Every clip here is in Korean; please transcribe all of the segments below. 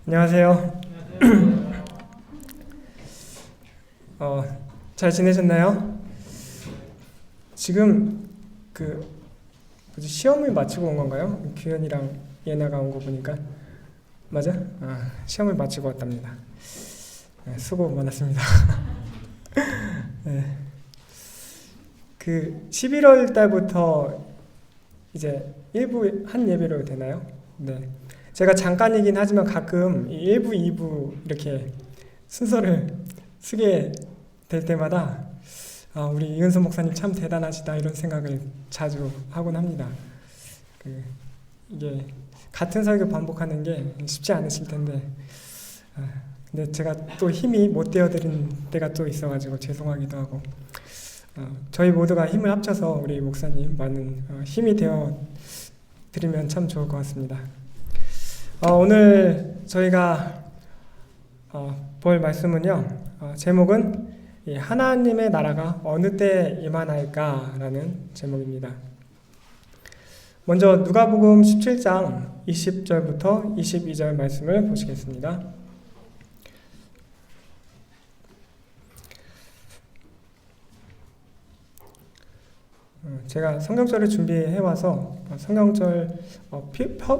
안녕하세요. 잘 지내셨나요? 지금 시험을 마치고 온 건가요? 규현이랑 예나가 온 거 보니까 맞아? 시험을 마치고 왔답니다. 네, 수고 많았습니다. 네. 11월 달부터 이제 일부 한 예배로 되나요? 네. 제가 잠깐이긴 하지만 가끔 1부, 2부 이렇게 순서를 쓰게 될 때마다 우리 이은선 목사님 참 대단하시다 이런 생각을 자주 하곤 합니다. 이게 같은 설교 반복하는 게 쉽지 않으실 텐데 근데 제가 또 힘이 못 되어드린 때가 또 있어가지고 죄송하기도 하고 저희 모두가 힘을 합쳐서 우리 목사님 많은 힘이 되어 드리면 참 좋을 것 같습니다. 오늘 저희가 볼 말씀은요, 제목은 하나님의 나라가 어느 때 임하나이까 라는 제목입니다. 먼저 누가복음 17장 20절부터 22절 말씀을 보시겠습니다. 제가 성경절을 준비해와서 성경절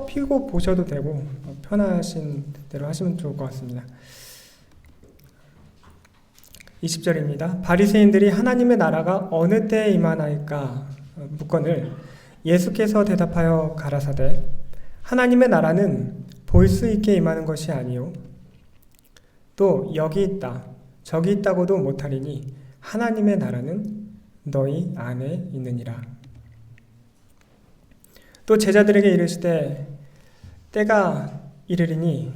피고 보셔도 되고 편하신 대로 하시면 좋을 것 같습니다. 20절입니다. 바리새인들이 하나님의 나라가 어느 때에 임하나이까 묻거늘 예수께서 대답하여 가라사대 하나님의 나라는 볼 수 있게 임하는 것이 아니요 또 여기 있다 저기 있다고도 못하리니 하나님의 나라는 너희 안에 있느니라. 또 제자들에게 이르시되 때가 이르리니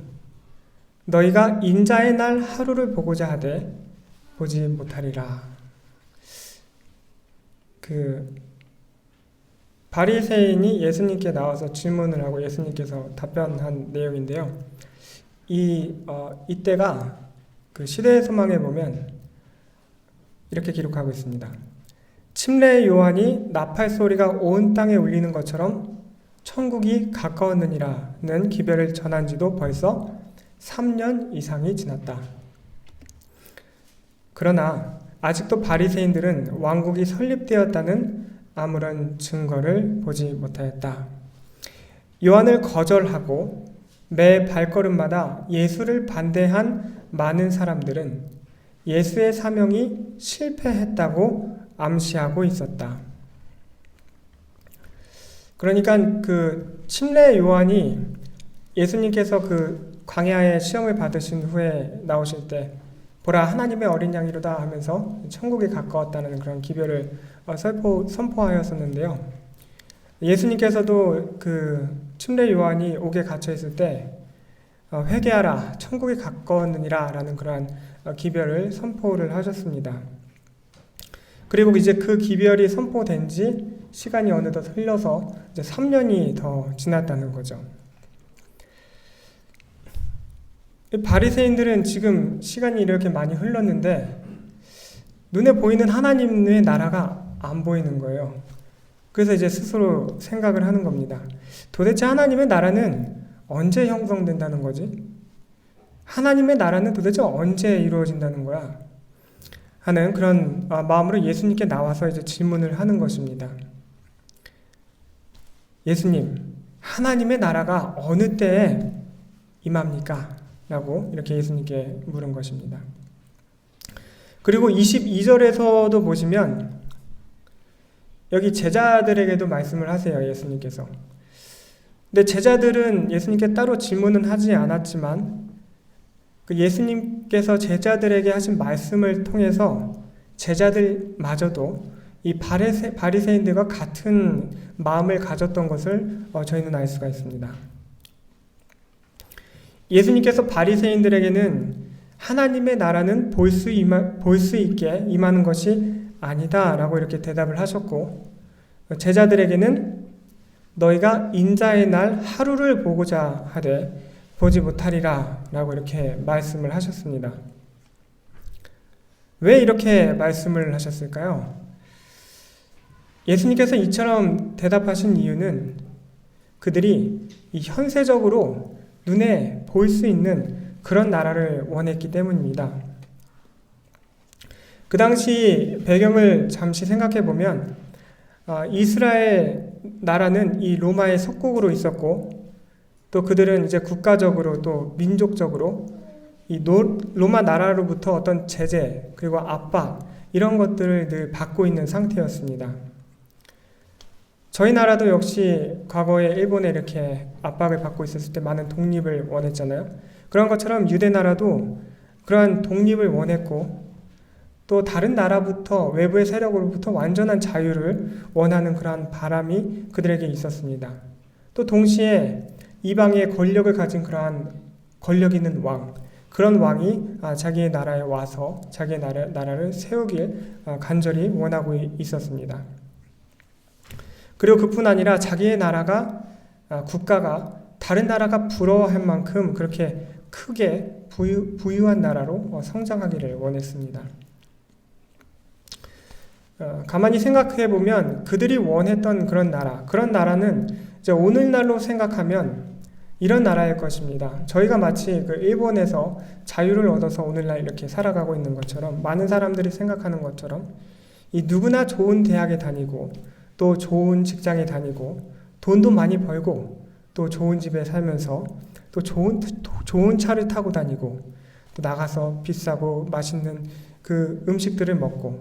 너희가 인자의 날 하루를 보고자 하되 보지 못하리라. 바리새인이 예수님께 나와서 질문을 하고 예수님께서 답변한 내용인데요. 이때가 시대의 소망에 보면 이렇게 기록하고 있습니다. 침례 요한이 나팔 소리가 온 땅에 울리는 것처럼 천국이 가까웠느니라는 기별을 전한 지도 벌써 3년 이상이 지났다. 그러나 아직도 바리새인들은 왕국이 설립되었다는 아무런 증거를 보지 못하였다. 요한을 거절하고 매 발걸음마다 예수를 반대한 많은 사람들은 예수의 사명이 실패했다고 암시하고 있었다. 그러니까 침례 요한이 예수님께서 광야의 시험을 받으신 후에 나오실 때 보라 하나님의 어린 양이로다 하면서 천국에 가까웠다는 그런 기별을 선포하였었는데요. 예수님께서도 침례 요한이 옥에 갇혀 있을 때 회개하라 천국이 가까웠느니라 라는 그러한 기별을 선포를 하셨습니다. 그리고 이제 그 기별이 선포된 지 시간이 어느덧 흘러서 이제 3년이 더 지났다는 거죠. 바리새인들은 지금 시간이 이렇게 많이 흘렀는데 눈에 보이는 하나님의 나라가 안 보이는 거예요. 그래서 이제 스스로 생각을 하는 겁니다. 도대체 하나님의 나라는 언제 형성된다는 거지? 하나님의 나라는 도대체 언제 이루어진다는 거야? 하는 그런 마음으로 예수님께 나와서 이제 질문을 하는 것입니다. 예수님, 하나님의 나라가 어느 때에 임합니까? 라고 이렇게 예수님께 물은 것입니다. 그리고 22절에서도 보시면 여기 제자들에게도 말씀을 하세요. 예수님께서. 근데 제자들은 예수님께 따로 질문은 하지 않았지만 예수님께서 제자들에게 하신 말씀을 통해서 제자들마저도 이 바리새인들과 같은 마음을 가졌던 것을 저희는 알 수가 있습니다. 예수님께서 바리새인들에게는 하나님의 나라는 볼 수 있게 임하는 것이 아니다 라고 이렇게 대답을 하셨고 제자들에게는 너희가 인자의 날 하루를 보고자 하되 보지 못하리라 라고 이렇게 말씀을 하셨습니다. 왜 이렇게 말씀을 하셨을까요? 예수님께서 이처럼 대답하신 이유는 그들이 이 현세적으로 눈에 볼 수 있는 그런 나라를 원했기 때문입니다. 그 당시 배경을 잠시 생각해 보면 이스라엘 나라는 이 로마의 속국으로 있었고, 또 그들은 이제 국가적으로 또 민족적으로 이 로마 나라로부터 어떤 제재 그리고 압박 이런 것들을 늘 받고 있는 상태였습니다. 저희 나라도 역시 과거에 일본에 이렇게 압박을 받고 있었을 때 많은 독립을 원했잖아요. 그런 것처럼 유대 나라도 그러한 독립을 원했고, 또 다른 나라부터 외부의 세력으로부터 완전한 자유를 원하는 그러한 바람이 그들에게 있었습니다. 또 동시에 이방의 권력을 가진 그러한 권력 있는 왕, 그런 왕이 자기의 나라에 와서 자기의 나라를 세우길 간절히 원하고 있었습니다. 그리고 그뿐 아니라 자기의 나라가 국가가 다른 나라가 부러워할 만큼 그렇게 크게 부유한 나라로 성장하기를 원했습니다. 가만히 생각해 보면 그들이 원했던 그런 나라는 이제 오늘날로 생각하면 이런 나라일 것입니다. 저희가 마치 그 일본에서 자유를 얻어서 오늘날 이렇게 살아가고 있는 것처럼, 많은 사람들이 생각하는 것처럼 이 누구나 좋은 대학에 다니고 또 좋은 직장에 다니고 돈도 많이 벌고 또 좋은 집에 살면서 또 좋은 차를 타고 다니고 또 나가서 비싸고 맛있는 그 음식들을 먹고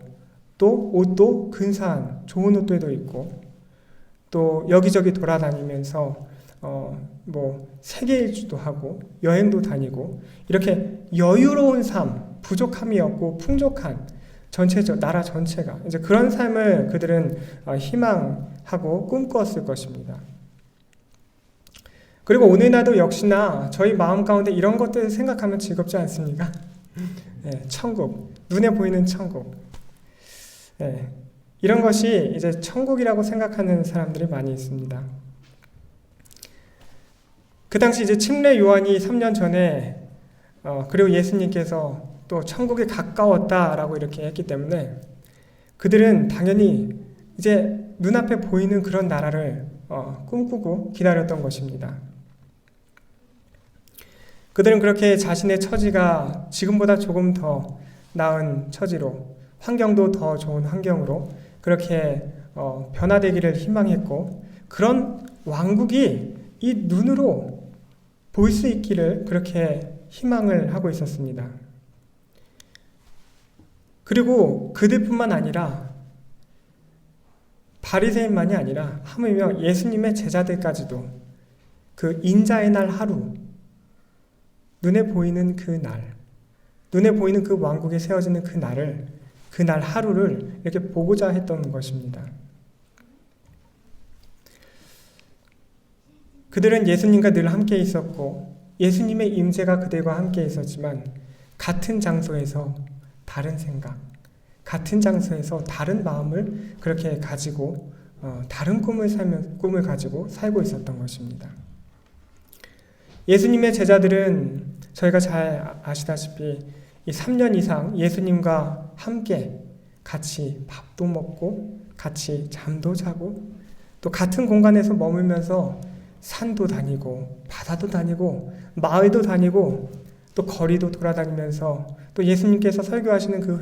또 옷도 근사한 좋은 옷들도 입고 또 여기저기 돌아다니면서 세계 일주도 하고 여행도 다니고 이렇게 여유로운 삶, 부족함이 없고 풍족한 나라 전체가 이제 그런 삶을 그들은 희망하고 꿈꾸었을 것입니다. 그리고 오늘날도 역시나 저희 마음 가운데 이런 것들을 생각하면 즐겁지 않습니까? 네, 천국, 눈에 보이는 천국. 네, 이런 것이 이제 천국이라고 생각하는 사람들이 많이 있습니다. 그 당시 이제 침례 요한이 3년 전에 그리고 예수님께서 또 천국에 가까웠다라고 이렇게 했기 때문에 그들은 당연히 이제 눈앞에 보이는 그런 나라를 꿈꾸고 기다렸던 것입니다. 그들은 그렇게 자신의 처지가 지금보다 조금 더 나은 처지로, 환경도 더 좋은 환경으로 그렇게 변화되기를 희망했고, 그런 왕국이 이 눈으로 볼 수 있기를 그렇게 희망을 하고 있었습니다. 그리고 그들뿐만 아니라 바리새인만이 아니라 하물며 예수님의 제자들까지도 그 인자의 날 하루, 눈에 보이는 그 날, 눈에 보이는 그 왕국이 세워지는 그 날 하루를 이렇게 보고자 했던 것입니다. 그들은 예수님과 늘 함께 있었고 예수님의 임재가 그들과 함께 있었지만 같은 장소에서 다른 생각, 같은 장소에서 다른 마음을 그렇게 가지고 다른 꿈을 가지고 살고 있었던 것입니다. 예수님의 제자들은 저희가 잘 아시다시피 이 3년 이상 예수님과 함께 같이 밥도 먹고 같이 잠도 자고 또 같은 공간에서 머물면서 산도 다니고 바다도 다니고 마을도 다니고 또 거리도 돌아다니면서 또 예수님께서 설교하시는 그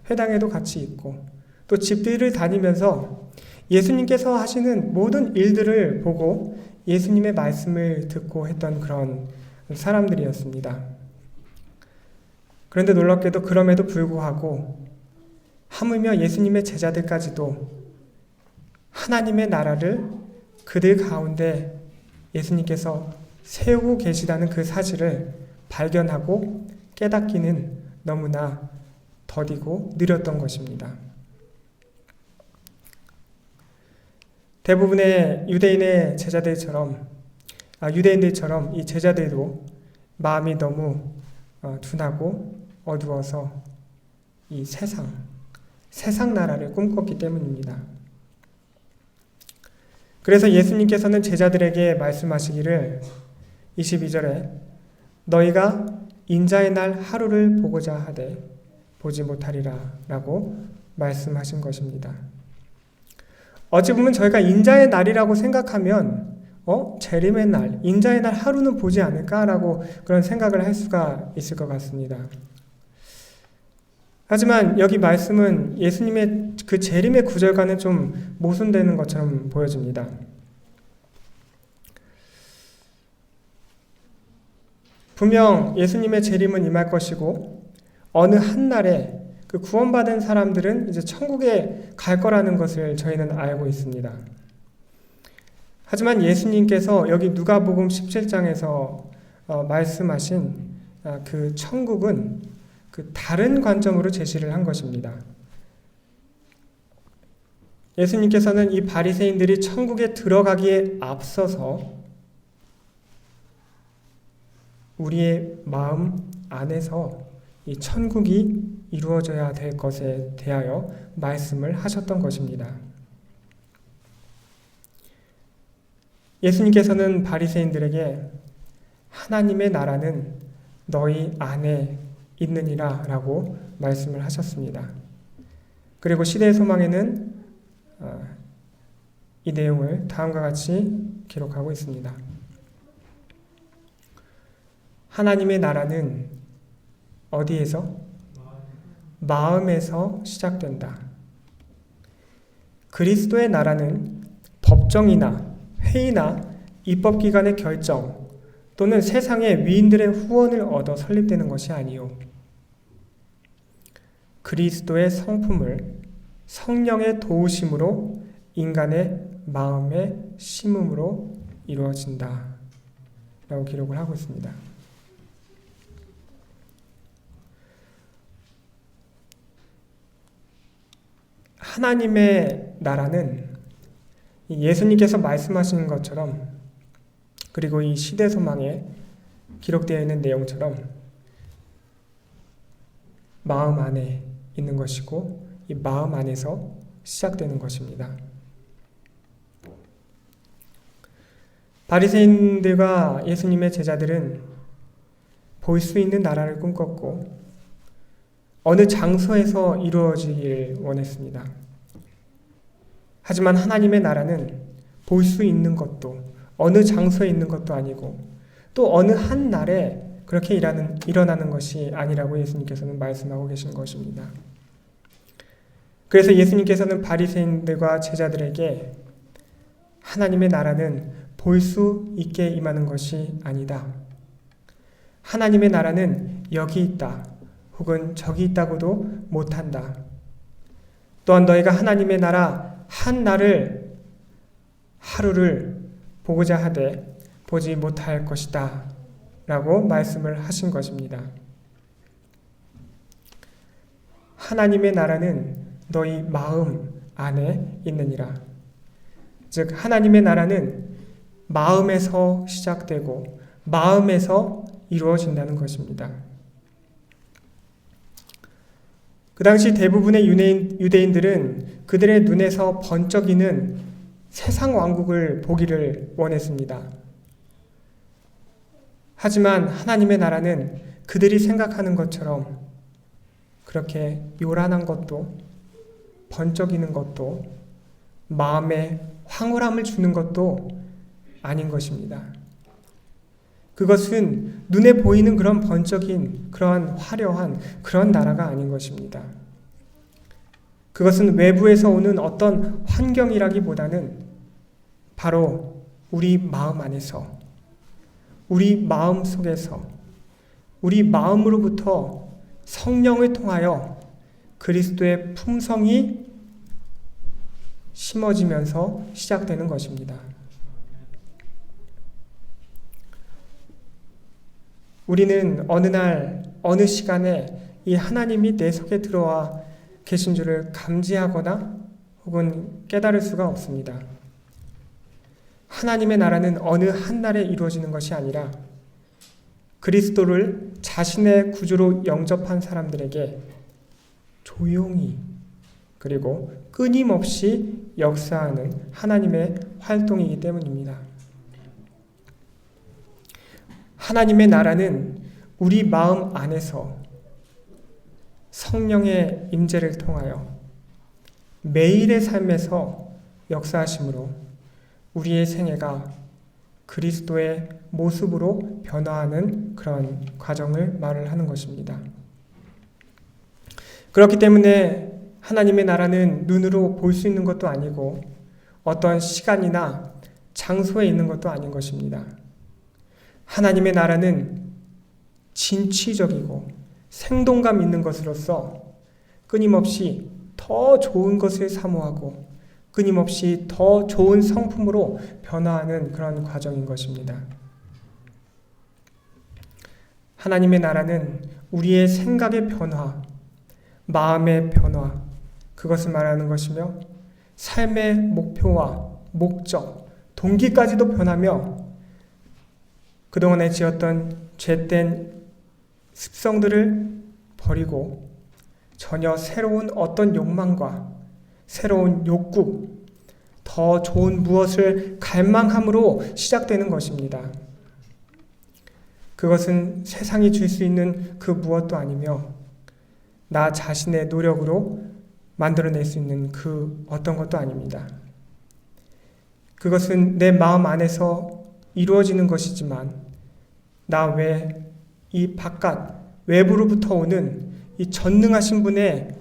회당에도 같이 있고 또 집들을 다니면서 예수님께서 하시는 모든 일들을 보고 예수님의 말씀을 듣고 했던 그런 사람들이었습니다. 그런데 놀랍게도 그럼에도 불구하고 하물며 예수님의 제자들까지도 하나님의 나라를 그들 가운데 예수님께서 세우고 계시다는 그 사실을 발견하고 깨닫기는 너무나 더디고 느렸던 것입니다. 대부분의 유대인들처럼 이 제자들도 마음이 너무 둔하고 어두워서 이 세상 나라를 꿈꿨기 때문입니다. 그래서 예수님께서는 제자들에게 말씀하시기를 22절에 너희가 인자의 날 하루를 보고자 하되 보지 못하리라 라고 말씀하신 것입니다. 어찌 보면 저희가 인자의 날이라고 생각하면 재림의 날, 인자의 날 하루는 보지 않을까라고 그런 생각을 할 수가 있을 것 같습니다. 하지만 여기 말씀은 예수님의 그 재림의 구절과는 좀 모순되는 것처럼 보여집니다. 분명 예수님의 재림은 임할 것이고 어느 한 날에 그 구원받은 사람들은 이제 천국에 갈 거라는 것을 저희는 알고 있습니다. 하지만 예수님께서 여기 누가복음 17장에서 말씀하신 그 천국은 그 다른 관점으로 제시를 한 것입니다. 예수님께서는 이 바리새인들이 천국에 들어가기에 앞서서 우리의 마음 안에서 이 천국이 이루어져야 될 것에 대하여 말씀을 하셨던 것입니다. 예수님께서는 바리새인들에게 하나님의 나라는 너희 안에 있느니라 라고 말씀을 하셨습니다. 그리고 시대의 소망에는 이 내용을 다음과 같이 기록하고 있습니다. 하나님의 나라는 어디에서? 마음에서 시작된다. 그리스도의 나라는 법정이나 회의나 입법기관의 결정 또는 세상의 위인들의 후원을 얻어 설립되는 것이 아니요. 그리스도의 성품을 성령의 도우심으로 인간의 마음에 심음으로 이루어진다. 라고 기록을 하고 있습니다. 하나님의 나라는 예수님께서 말씀하시는 것처럼 그리고 이 시대 소망에 기록되어 있는 내용처럼 마음 안에 있는 것이고 이 마음 안에서 시작되는 것입니다. 바리새인들과 예수님의 제자들은 볼 수 있는 나라를 꿈꿨고 어느 장소에서 이루어지기를 원했습니다. 하지만 하나님의 나라는 볼 수 있는 것도 어느 장소에 있는 것도 아니고 또 어느 한 날에 그렇게 일어나는 것이 아니라고 예수님께서는 말씀하고 계신 것입니다. 그래서 예수님께서는 바리새인들과 제자들에게 하나님의 나라는 볼 수 있게 임하는 것이 아니다. 하나님의 나라는 여기 있다. 혹은 저기 있다고도 못한다. 또한 너희가 하나님의 나라 한 날을 하루를 보고자 하되 보지 못할 것이다. 라고 말씀을 하신 것입니다. 하나님의 나라는 너희 마음 안에 있느니라. 즉 하나님의 나라는 마음에서 시작되고 마음에서 이루어진다는 것입니다. 그 당시 대부분의 유대인들은 그들의 눈에서 번쩍이는 세상 왕국을 보기를 원했습니다. 하지만 하나님의 나라는 그들이 생각하는 것처럼 그렇게 요란한 것도 번쩍이는 것도 마음에 황홀함을 주는 것도 아닌 것입니다. 그것은 눈에 보이는 그런 번쩍인 그러한 화려한 그런 나라가 아닌 것입니다. 그것은 외부에서 오는 어떤 환경이라기보다는 바로 우리 마음 안에서 우리 마음 속에서 우리 마음으로부터 성령을 통하여 그리스도의 품성이 심어지면서 시작되는 것입니다. 우리는 어느 날, 어느 시간에 이 하나님이 내 속에 들어와 계신 줄을 감지하거나 혹은 깨달을 수가 없습니다. 하나님의 나라는 어느 한 날에 이루어지는 것이 아니라 그리스도를 자신의 구주로 영접한 사람들에게 조용히 그리고 끊임없이 역사하는 하나님의 활동이기 때문입니다. 하나님의 나라는 우리 마음 안에서 성령의 임재를 통하여 매일의 삶에서 역사하심으로 우리의 생애가 그리스도의 모습으로 변화하는 그런 과정을 말을 하는 것입니다. 그렇기 때문에 하나님의 나라는 눈으로 볼 수 있는 것도 아니고 어떤 시간이나 장소에 있는 것도 아닌 것입니다. 하나님의 나라는 진취적이고 생동감 있는 것으로서 끊임없이 더 좋은 것을 사모하고 끊임없이 더 좋은 성품으로 변화하는 그런 과정인 것입니다. 하나님의 나라는 우리의 생각의 변화, 마음의 변화, 그것을 말하는 것이며 삶의 목표와 목적, 동기까지도 변하며 그동안에 지었던 죄된 습성들을 버리고 전혀 새로운 어떤 욕망과 새로운 욕구, 더 좋은 무엇을 갈망함으로 시작되는 것입니다. 그것은 세상이 줄 수 있는 그 무엇도 아니며 나 자신의 노력으로 만들어낼 수 있는 그 어떤 것도 아닙니다. 그것은 내 마음 안에서 이루어지는 것이지만 나 외 이 바깥 외부로부터 오는 이 전능하신 분의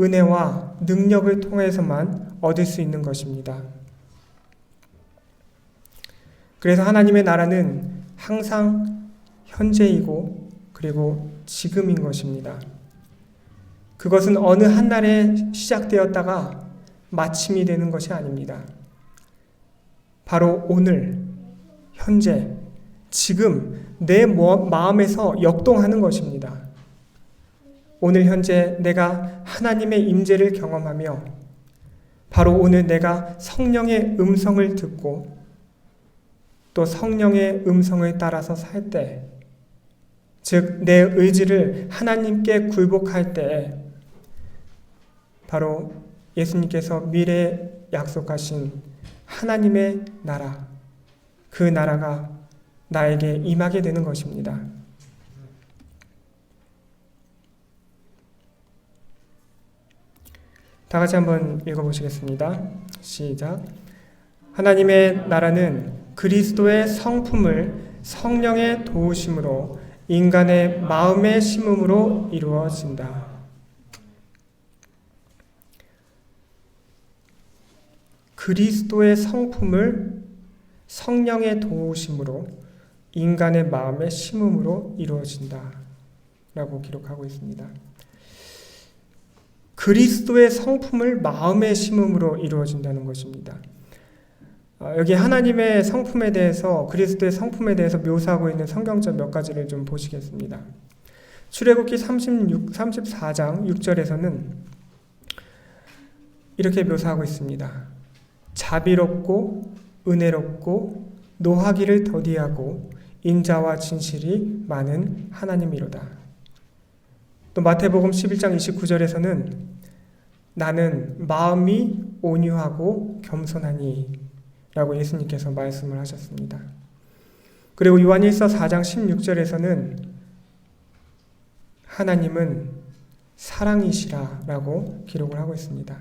은혜와 능력을 통해서만 얻을 수 있는 것입니다. 그래서 하나님의 나라는 항상 현재이고 그리고 지금인 것입니다. 그것은 어느 한날에 시작되었다가 마침이 되는 것이 아닙니다. 바로 오늘, 현재, 지금 내 마음에서 역동하는 것입니다. 오늘 현재 내가 하나님의 임재를 경험하며 바로 오늘 내가 성령의 음성을 듣고 또 성령의 음성을 따라서 살 때, 즉 내 의지를 하나님께 굴복할 때 바로 예수님께서 미래에 약속하신 하나님의 나라, 그 나라가 나에게 임하게 되는 것입니다. 다 같이 한번 읽어보시겠습니다. 시작. 하나님의 나라는 그리스도의 성품을 성령의 도우심으로 인간의 마음에 심음으로 이루어진다. 그리스도의 성품을 성령의 도우심으로 인간의 마음에 심음으로 이루어진다 라고 기록하고 있습니다. 그리스도의 성품을 마음에 심음으로 이루어진다는 것입니다. 여기 하나님의 성품에 대해서, 그리스도의 성품에 대해서 묘사하고 있는 성경적 몇 가지를 좀 보시겠습니다. 출애굽기 34장 6절에서는 이렇게 묘사하고 있습니다. 자비롭고 은혜롭고 노하기를 더디하고 인자와 진실이 많은 하나님이로다. 또 마태복음 11장 29절에서는 나는 마음이 온유하고 겸손하니 라고 예수님께서 말씀을 하셨습니다. 그리고 요한일서 4장 16절에서는 하나님은 사랑이시라 라고 기록을 하고 있습니다.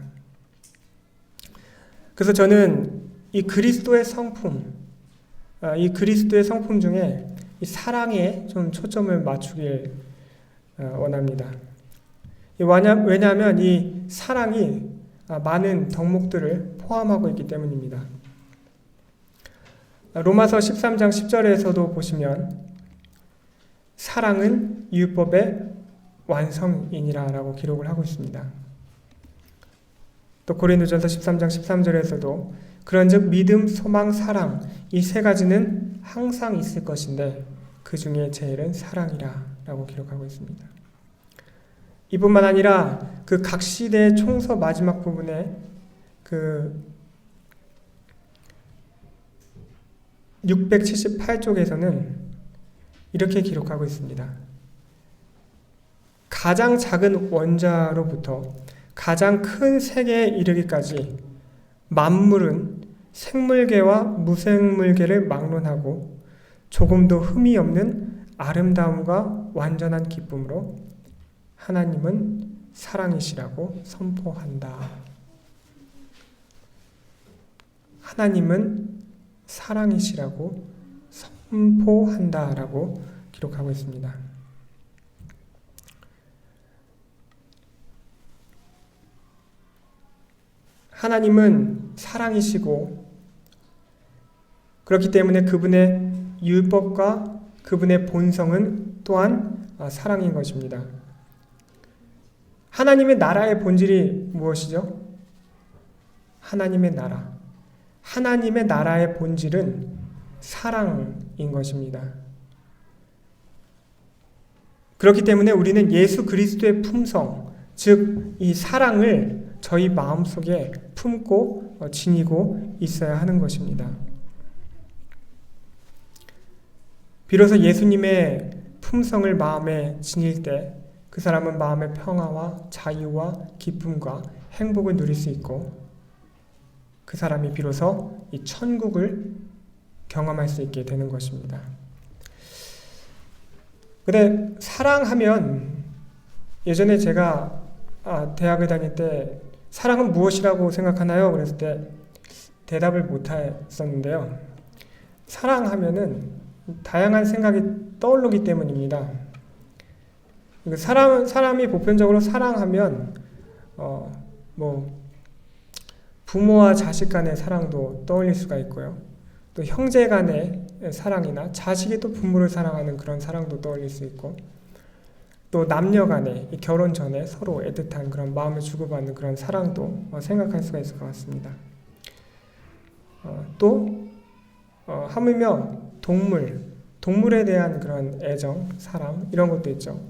그래서 저는 이 그리스도의 성품 중에 이 사랑에 좀 초점을 맞추길 원합니다. 왜냐하면 이 사랑이 많은 덕목들을 포함하고 있기 때문입니다. 로마서 13장 10절에서도 보시면 사랑은 율법의 완성이니라 라고 기록을 하고 있습니다. 또 고린도전서 13장 13절에서도 그런즉 믿음, 소망, 사랑 이 세 가지는 항상 있을 것인데 그 중에 제일은 사랑이라 라고 기록하고 있습니다. 이뿐만 아니라 그 각 시대의 총서 마지막 부분에 그 678쪽에서는 이렇게 기록하고 있습니다. 가장 작은 원자로부터 가장 큰 세계에 이르기까지 만물은 생물계와 무생물계를 막론하고 조금도 흠이 없는 아름다움과 완전한 기쁨으로 하나님은 사랑이시라고 선포한다. 하나님은 사랑이시라고 선포한다라고 기록하고 있습니다. 하나님은 사랑이시고 그렇기 때문에 그분의 율법과 그분의 본성은 또한 사랑인 것입니다. 하나님의 나라의 본질이 무엇이죠? 하나님의 나라. 하나님의 나라의 본질은 사랑인 것입니다. 그렇기 때문에 우리는 예수 그리스도의 품성, 즉 이 사랑을 저희 마음속에 품고 지니고 있어야 하는 것입니다. 비로소 예수님의 품성을 마음에 지닐 때 그 사람은 마음의 평화와 자유와 기쁨과 행복을 누릴 수 있고 그 사람이 비로소 이 천국을 경험할 수 있게 되는 것입니다. 근데 사랑하면 예전에 제가 대학을 다닐 때 사랑은 무엇이라고 생각하나요? 그랬을 때 대답을 못 했었는데요. 사랑하면은 다양한 생각이 떠오르기 때문입니다. 사람이 보편적으로 사랑하면 부모와 자식 간의 사랑도 떠올릴 수가 있고요. 또 형제 간의 사랑이나 자식이 또 부모를 사랑하는 그런 사랑도 떠올릴 수 있고 또 남녀 간의 결혼 전에 서로 애틋한 그런 마음을 주고받는 그런 사랑도 생각할 수가 있을 것 같습니다. 또 하물며 동물에 대한 그런 애정, 사랑 이런 것도 있죠.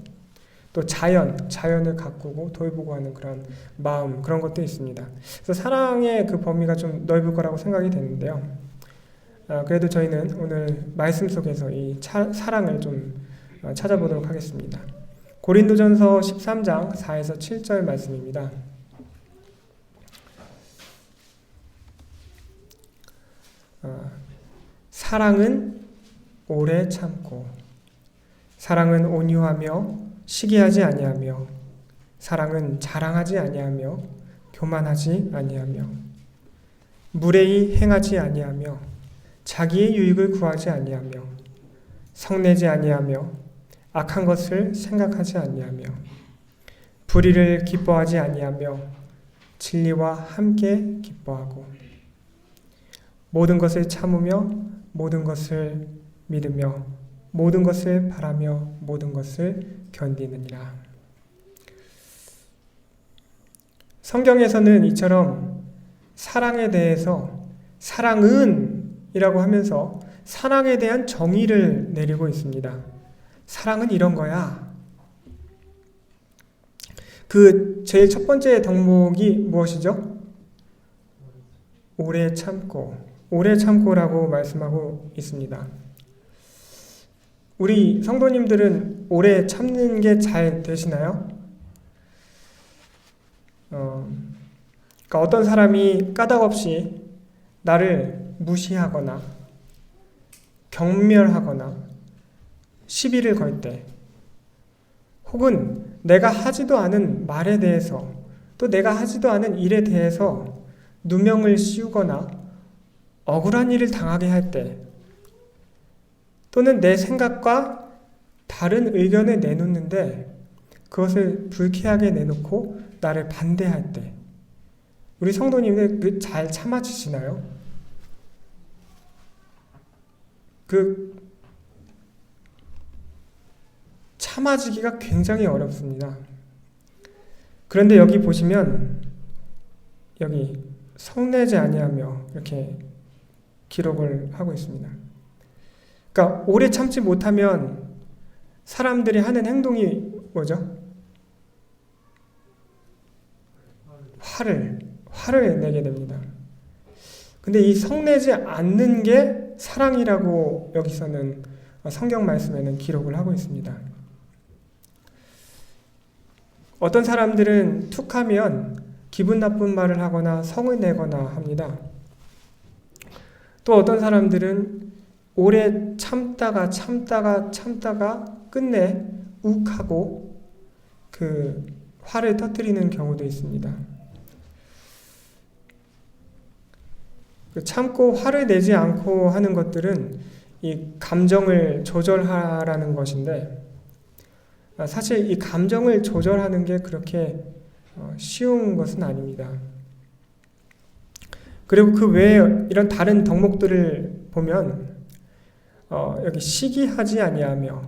또 자연을 가꾸고 돌보고 하는 그런 마음 그런 것도 있습니다. 그래서 사랑의 그 범위가 좀 넓을 거라고 생각이 되는데요. 그래도 저희는 오늘 말씀 속에서 이 사랑을 좀 찾아보도록 하겠습니다. 고린도전서 13장 4에서 7절 말씀입니다. 사랑은 오래 참고 사랑은 온유하며 시기하지 아니하며 사랑은 자랑하지 아니하며 교만하지 아니하며 무례히 행하지 아니하며 자기의 유익을 구하지 아니하며 성내지 아니하며 악한 것을 생각하지 아니하며 불의를 기뻐하지 아니하며 진리와 함께 기뻐하고 모든 것을 참으며 모든 것을 믿으며 모든 것을 바라며 모든 것을 견디느니라. 성경에서는 이처럼 사랑에 대해서 사랑은 이라고 하면서 사랑에 대한 정의를 내리고 있습니다. 사랑은 이런 거야. 그 제일 첫 번째 덕목이 무엇이죠? 오래 참고라고 말씀하고 있습니다. 우리 성도님들은 오래 참는 게 잘 되시나요? 그러니까 어떤 사람이 까닭없이 나를 무시하거나 경멸하거나 시비를 걸 때 혹은 내가 하지도 않은 말에 대해서 또 내가 하지도 않은 일에 대해서 누명을 씌우거나 억울한 일을 당하게 할 때 또는 내 생각과 다른 의견을 내놓는데 그것을 불쾌하게 내놓고 나를 반대할 때 우리 성도님들 잘 참아주시나요? 참아지기가 굉장히 어렵습니다. 그런데 여기 보시면 여기 성내지 아니하며 이렇게 기록을 하고 있습니다. 그러니까 오래 참지 못하면 사람들이 하는 행동이 뭐죠? 화를 내게 됩니다. 근데 이 성내지 않는 게 사랑이라고 여기서는 성경 말씀에는 기록을 하고 있습니다. 어떤 사람들은 툭하면 기분 나쁜 말을 하거나 성을 내거나 합니다. 또 어떤 사람들은 오래 참다가 끝내 욱하고 그 화를 터뜨리는 경우도 있습니다. 참고 화를 내지 않고 하는 것들은 이 감정을 조절하라는 것인데, 사실 이 감정을 조절하는 게 그렇게 쉬운 것은 아닙니다. 그리고 그 외에 이런 다른 덕목들을 보면 여기 시기하지 아니하며,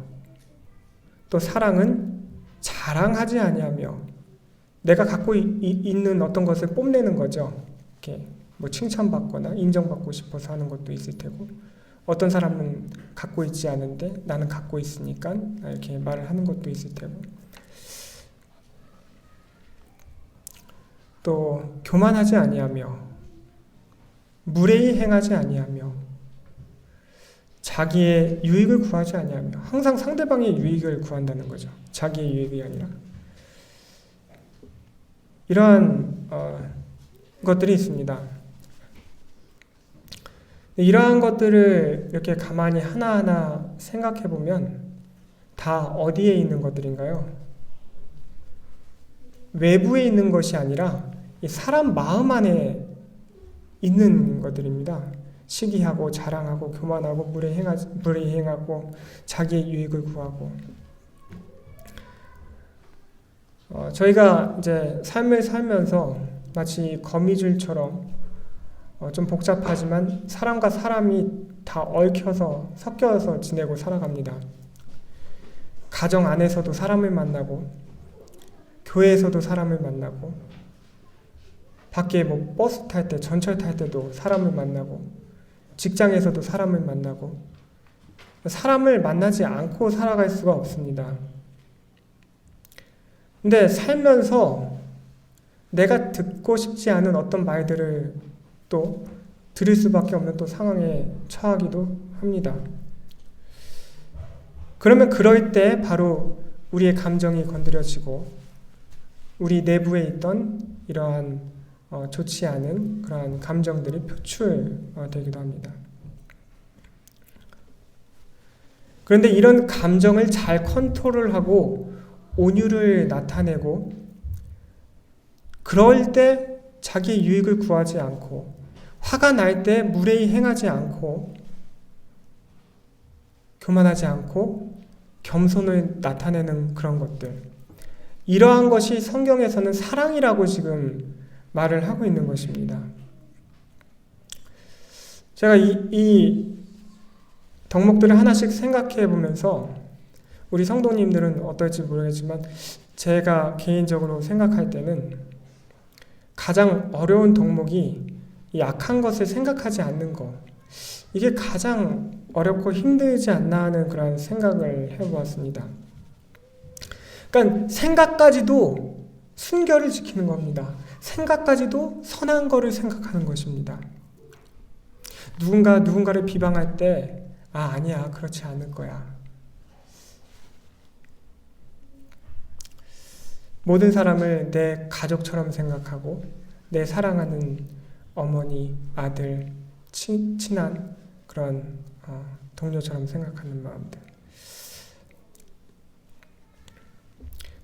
또 사랑은 자랑하지 아니하며, 내가 갖고 있는 어떤 것을 뽐내는 거죠. 이렇게 뭐 칭찬받거나 인정받고 싶어서 하는 것도 있을 테고, 어떤 사람은 갖고 있지 않은데 나는 갖고 있으니까 이렇게 말을 하는 것도 있을 테고, 또 교만하지 아니하며, 무례히 행하지 아니하며, 자기의 유익을 구하지 아니하며, 항상 상대방의 유익을 구한다는 거죠. 자기의 유익이 아니라. 이러한 것들이 있습니다. 이러한 것들을 이렇게 가만히 하나하나 생각해 보면 다 어디에 있는 것들인가요? 외부에 있는 것이 아니라 이 사람 마음 안에 있는 것들입니다. 시기하고 자랑하고 교만하고 무례히 행하고 자기의 유익을 구하고. 저희가 이제 삶을 살면서 마치 거미줄처럼 좀 복잡하지만 사람과 사람이 다 얽혀서 섞여서 지내고 살아갑니다. 가정 안에서도 사람을 만나고, 교회에서도 사람을 만나고, 밖에 뭐 버스 탈 때, 전철 탈 때도 사람을 만나고, 직장에서도 사람을 만나고, 사람을 만나지 않고 살아갈 수가 없습니다. 근데 살면서 내가 듣고 싶지 않은 어떤 말들을 또 들을 수밖에 없는 또 상황에 처하기도 합니다. 그러면 그럴 때 바로 우리의 감정이 건드려지고 우리 내부에 있던 이러한 좋지 않은 그러한 감정들이 표출되기도 합니다. 그런데 이런 감정을 잘 컨트롤하고 온유를 나타내고, 그럴 때 자기의 유익을 구하지 않고, 화가 날 때 무례히 행하지 않고, 교만하지 않고 겸손을 나타내는 그런 것들, 이러한 것이 성경에서는 사랑이라고 지금 말을 하고 있는 것입니다. 제가 이 덕목들을 하나씩 생각해 보면서, 우리 성도님들은 어떨지 모르겠지만 제가 개인적으로 생각할 때는 가장 어려운 덕목이 이 악한 것을 생각하지 않는 것, 이게 가장 어렵고 힘들지 않나 하는 그런 생각을 해보았습니다. 그러니까 생각까지도 순결을 지키는 겁니다. 생각까지도 선한 거를 생각하는 것입니다. 누군가를 비방할 때 아니야, 그렇지 않을 거야. 모든 사람을 내 가족처럼 생각하고 내 사랑하는 어머니, 아들, 친한 그런 동료처럼 생각하는 마음들.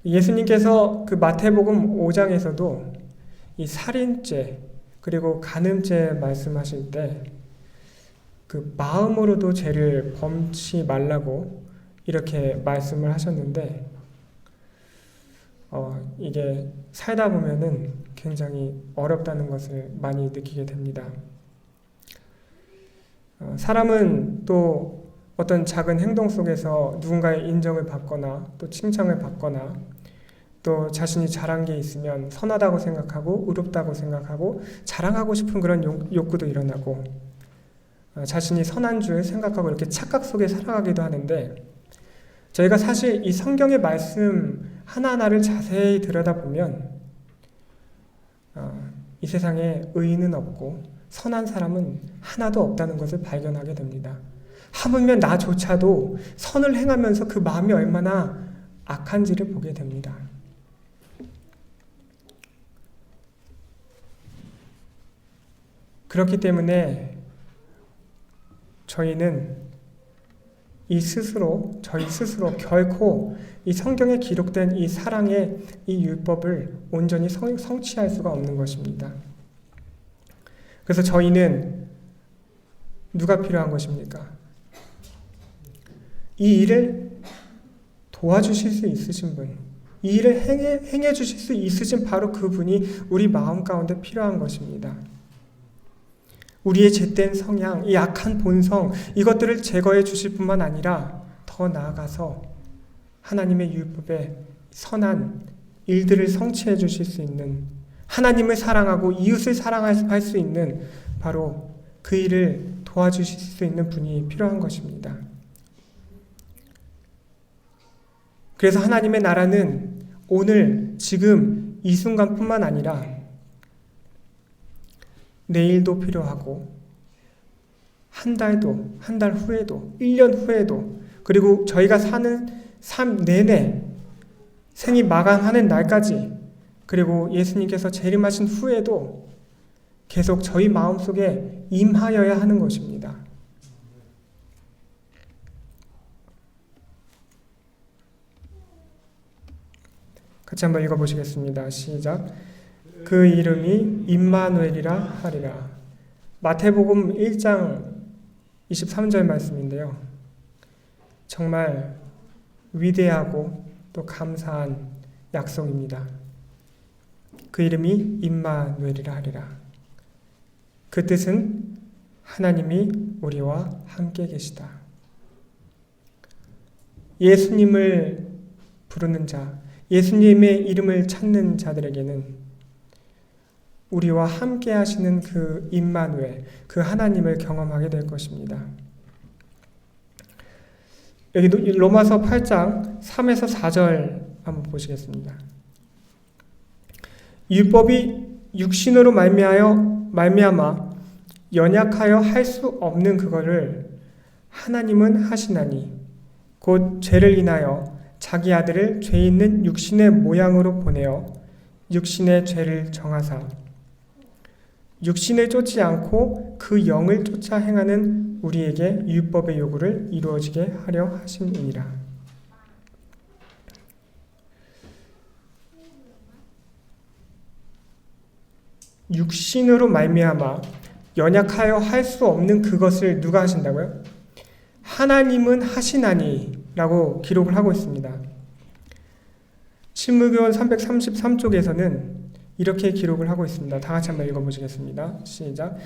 예수님께서 그 마태복음 5장에서도 이 살인죄 그리고 간음죄 말씀하실 때 그 마음으로도 죄를 범치 말라고 이렇게 말씀을 하셨는데, 이게 살다 보면은 굉장히 어렵다는 것을 많이 느끼게 됩니다. 사람은 또 어떤 작은 행동 속에서 누군가의 인정을 받거나 또 칭찬을 받거나 또 자신이 잘한 게 있으면 선하다고 생각하고 의롭다고 생각하고 자랑하고 싶은 그런 욕구도 일어나고, 자신이 선한 줄 생각하고 이렇게 착각 속에 살아가기도 하는데, 저희가 사실 이 성경의 말씀 하나하나를 자세히 들여다보면 이 세상에 의인은 없고 선한 사람은 하나도 없다는 것을 발견하게 됩니다. 하물며 나조차도 선을 행하면서 그 마음이 얼마나 악한지를 보게 됩니다. 그렇기 때문에 저희는 저희 스스로 결코 이 성경에 기록된 이 사랑의 이 율법을 온전히 성취할 수가 없는 것입니다. 그래서 저희는 누가 필요한 것입니까? 이 일을 도와주실 수 있으신 분, 이 일을 행해 주실 수 있으신 바로 그분이 우리 마음 가운데 필요한 것입니다. 우리의 죄된 성향, 이 악한 본성, 이것들을 제거해 주실 뿐만 아니라 더 나아가서 하나님의 율법에 선한 일들을 성취해 주실 수 있는, 하나님을 사랑하고 이웃을 사랑할 수 있는 바로 그 일을 도와주실 수 있는 분이 필요한 것입니다. 그래서 하나님의 나라는 오늘, 지금, 이 순간뿐만 아니라 내일도 필요하고 한 달 후에도 1년 후에도, 그리고 저희가 사는 삶 내내 생이 마감하는 날까지, 그리고 예수님께서 재림하신 후에도 계속 저희 마음속에 임하여야 하는 것입니다. 같이 한번 읽어보시겠습니다. 시작. 그 이름이 임마누엘이라 하리라. 마태복음 1장 23절 말씀인데요. 정말 위대하고 또 감사한 약속입니다. 그 이름이 임마누엘이라 하리라. 그 뜻은 하나님이 우리와 함께 계시다. 예수님을 부르는 자, 예수님의 이름을 찾는 자들에게는 우리와 함께 하시는 그 임마누엘, 그 하나님을 경험하게 될 것입니다. 여기 로마서 8장 3에서 4절 한번 보시겠습니다. 율법이 육신으로 말미암아 연약하여 할 수 없는 그거를 하나님은 하시나니 곧 죄를 인하여 자기 아들을 죄 있는 육신의 모양으로 보내어 육신의 죄를 정하사 육신을 쫓지 않고 그 영을 쫓아 행하는 우리에게 율법의 요구를 이루어지게 하려 하심이니라. 육신으로 말미암아 연약하여 할 수 없는 그것을 누가 하신다고요? 하나님은 하시나니 라고 기록을 하고 있습니다. 신무교원 333쪽에서는 이렇게 기록을 하고 있습니다. 다 같이 한번 읽어보시겠습니다. 시작.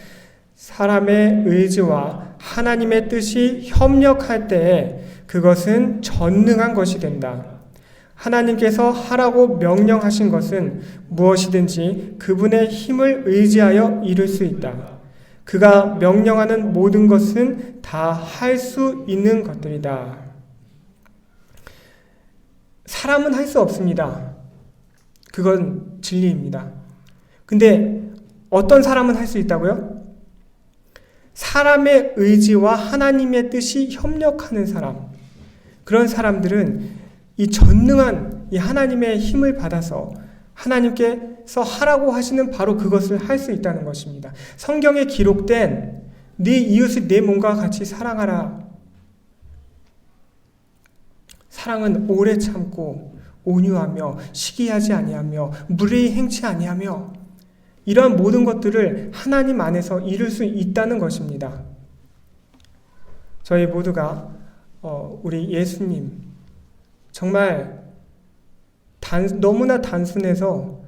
사람의 의지와 하나님의 뜻이 협력할 때에 그것은 전능한 것이 된다. 하나님께서 하라고 명령하신 것은 무엇이든지 그분의 힘을 의지하여 이룰 수 있다. 그가 명령하는 모든 것은 다 할 수 있는 것들이다. 사람은 할 수 없습니다. 그건 진리입니다. 근데 어떤 사람은 할 수 있다고요? 사람의 의지와 하나님의 뜻이 협력하는 사람. 그런 사람들은 이 전능한 이 하나님의 힘을 받아서 하나님께서 하라고 하시는 바로 그것을 할 수 있다는 것입니다. 성경에 기록된 네 이웃을 내 몸과 같이 사랑하라. 사랑은 오래 참고 온유하며 시기하지 아니하며 무례히 행치 아니하며 이러한 모든 것들을 하나님 안에서 이룰 수 있다는 것입니다. 저희 모두가 우리 예수님 정말 너무나 단순해서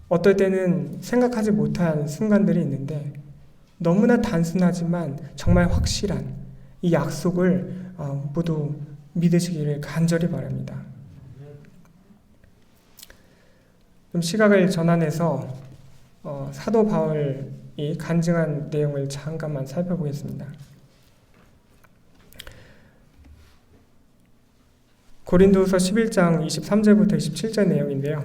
어떨 때는 생각하지 못한 순간들이 있는데 너무나 단순하지만 정말 확실한 이 약속을 모두 믿으시기를 간절히 바랍니다. 좀 시각을 전환해서 사도 바울이 간증한 내용을 잠깐만 살펴보겠습니다. 고린도후서 11장 23절부터 27절 내용인데요.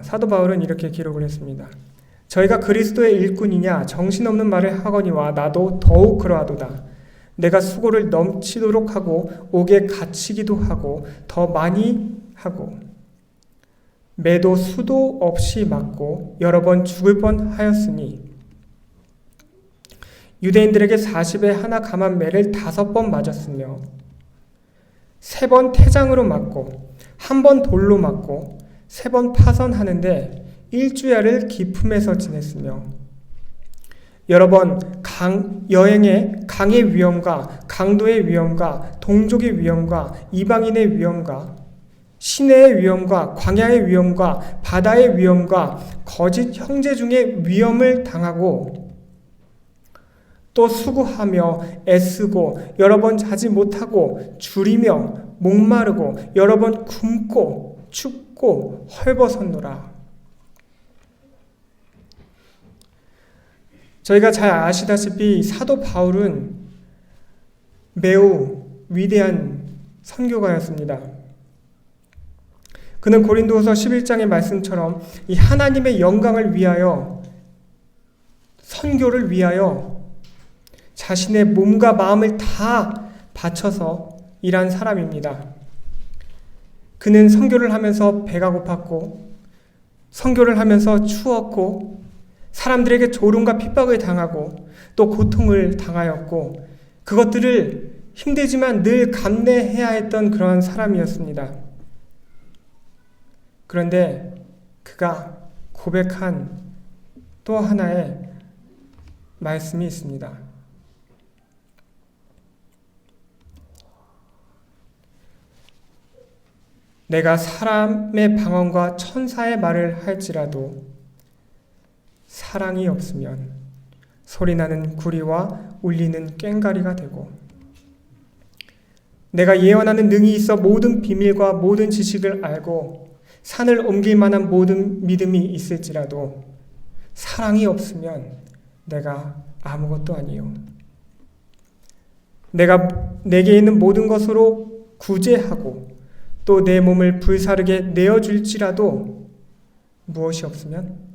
사도 바울은 이렇게 기록을 했습니다. 저희가 그리스도의 일꾼이냐 정신없는 말을 하거니와 나도 더욱 그러하도다. 내가 수고를 넘치도록 하고 옥에 갇히기도 하고 더 많이 하고 매도 수도 없이 맞고 여러 번 죽을 뻔하였으니 유대인들에게 40에 하나 감한 매를 5번 맞았으며 3번 태장으로 맞고 1번 돌로 맞고 3번 파선하는데 1주야를 기품에서 지냈으며 여러 번 여행의 강의 위험과 강도의 위험과 동족의 위험과 이방인의 위험과 시내의 위험과 광야의 위험과 바다의 위험과 거짓 형제 중에 위험을 당하고 또 수고하며 애쓰고 여러 번 자지 못하고 줄이며 목마르고 여러 번 굶고 춥고 헐벗었노라. 저희가 잘 아시다시피 사도 바울은 매우 위대한 선교가였습니다. 그는 고린도후서 11장의 말씀처럼 이 하나님의 영광을 위하여 선교를 위하여 자신의 몸과 마음을 다 바쳐서 일한 사람입니다. 그는 선교를 하면서 배가 고팠고 선교를 하면서 추웠고 사람들에게 조롱과 핍박을 당하고 또 고통을 당하였고 그것들을 힘들지만 늘 감내해야 했던 그러한 사람이었습니다. 그런데 그가 고백한 또 하나의 말씀이 있습니다. 내가 사람의 방언과 천사의 말을 할지라도 사랑이 없으면 소리나는 구리와 울리는 꽹과리가 되고 내가 예언하는 능이 있어 모든 비밀과 모든 지식을 알고 산을 옮길 만한 모든 믿음이 있을지라도 사랑이 없으면 내가 아무것도 아니요. 내가 내게 있는 모든 것으로 구제하고 또 내 몸을 불사르게 내어줄지라도 무엇이 없으면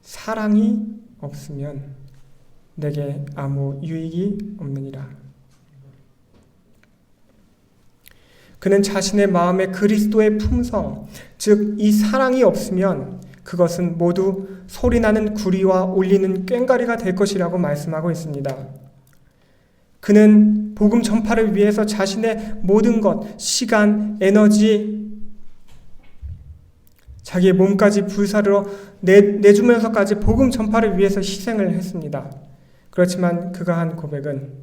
사랑이 없으면 내게 아무 유익이 없느니라. 그는 자신의 마음에 그리스도의 품성, 즉 이 사랑이 없으면 그것은 모두 소리나는 구리와 울리는 꽹과리가 될 것이라고 말씀하고 있습니다. 그는 복음 전파를 위해서 자신의 모든 것, 시간, 에너지, 자기의 몸까지 불사르러 내주면서까지 복음 전파를 위해서 희생을 했습니다. 그렇지만 그가 한 고백은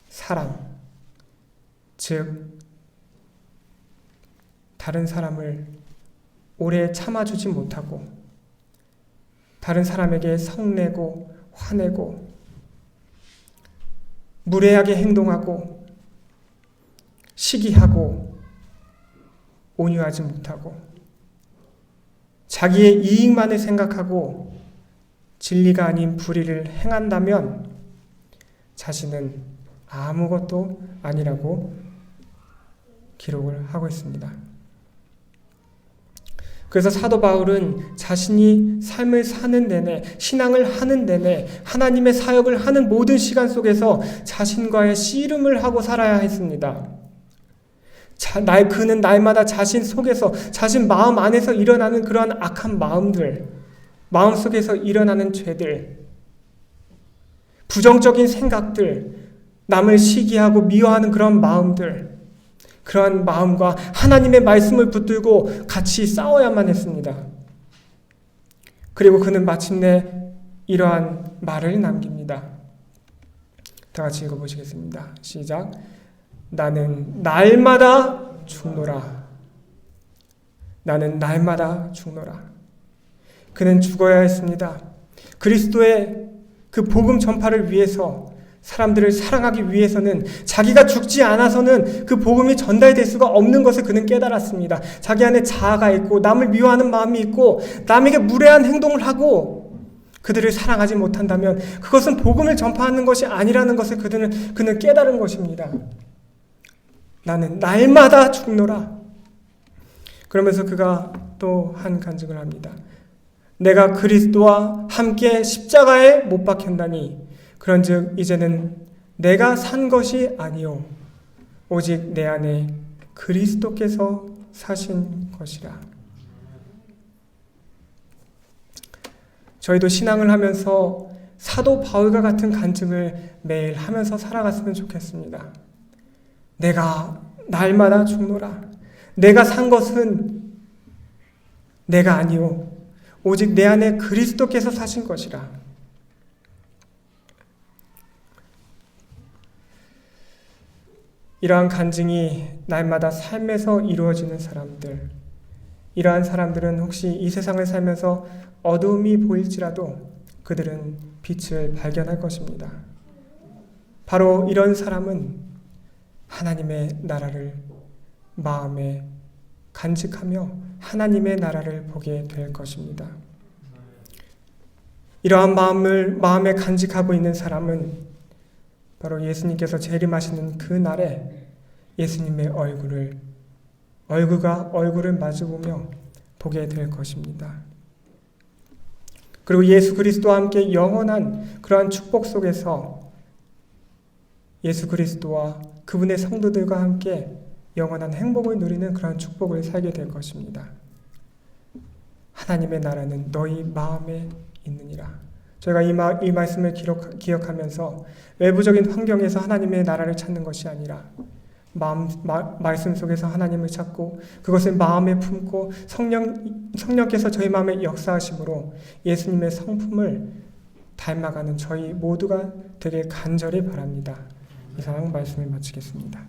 사랑, 즉 다른 사람을 오래 참아주지 못하고 다른 사람에게 성내고 화내고 무례하게 행동하고 시기하고 온유하지 못하고 자기의 이익만을 생각하고 진리가 아닌 불의를 행한다면 자신은 아무것도 아니라고 기록을 하고 있습니다. 그래서 사도 바울은 자신이 삶을 사는 내내, 신앙을 하는 내내, 하나님의 사역을 하는 모든 시간 속에서 자신과의 씨름을 하고 살아야 했습니다. 그는 날마다 자신 속에서, 자신 마음 안에서 일어나는 그러한 악한 마음들, 마음 속에서 일어나는 죄들, 부정적인 생각들, 남을 시기하고 미워하는 그런 마음들, 그러한 마음과 하나님의 말씀을 붙들고 같이 싸워야만 했습니다. 그리고 그는 마침내 이러한 말을 남깁니다. 다 같이 읽어보시겠습니다. 시작. 나는 날마다 죽노라. 나는 날마다 죽노라. 그는 죽어야 했습니다. 그리스도의 그 복음 전파를 위해서 사람들을 사랑하기 위해서는 자기가 죽지 않아서는 그 복음이 전달될 수가 없는 것을 그는 깨달았습니다. 자기 안에 자아가 있고 남을 미워하는 마음이 있고 남에게 무례한 행동을 하고 그들을 사랑하지 못한다면 그것은 복음을 전파하는 것이 아니라는 것을 그는 깨달은 것입니다. 나는 날마다 죽노라. 그러면서 그가 또 한 간증을 합니다. 내가 그리스도와 함께 십자가에 못 박혔나니 그런즉 이제는 내가 산 것이 아니요 오직 내 안에 그리스도께서 사신 것이라. 저희도 신앙을 하면서 사도 바울과 같은 간증을 매일 하면서 살아갔으면 좋겠습니다. 내가 날마다 죽노라. 내가 산 것은 내가 아니요 오직 내 안에 그리스도께서 사신 것이라. 이러한 간증이 날마다 삶에서 이루어지는 사람들, 이러한 사람들은 혹시 이 세상을 살면서 어두움이 보일지라도 그들은 빛을 발견할 것입니다. 바로 이런 사람은 하나님의 나라를 마음에 간직하며 하나님의 나라를 보게 될 것입니다. 이러한 마음을 마음에 간직하고 있는 사람은 바로 예수님께서 재림하시는 그 날에 예수님의 얼굴을 마주보며 보게 될 것입니다. 그리고 예수 그리스도와 함께 영원한 그러한 축복 속에서 예수 그리스도와 그분의 성도들과 함께 영원한 행복을 누리는 그러한 축복을 살게 될 것입니다. 하나님의 나라는 너희 마음에 있느니라. 저희가 이 말씀을 기억하면서 외부적인 환경에서 하나님의 나라를 찾는 것이 아니라 말씀 속에서 하나님을 찾고 그것을 마음에 품고 성령께서 저희 마음에 역사하심으로 예수님의 성품을 닮아가는 저희 모두가 되길 간절히 바랍니다. 이상 말씀을 마치겠습니다.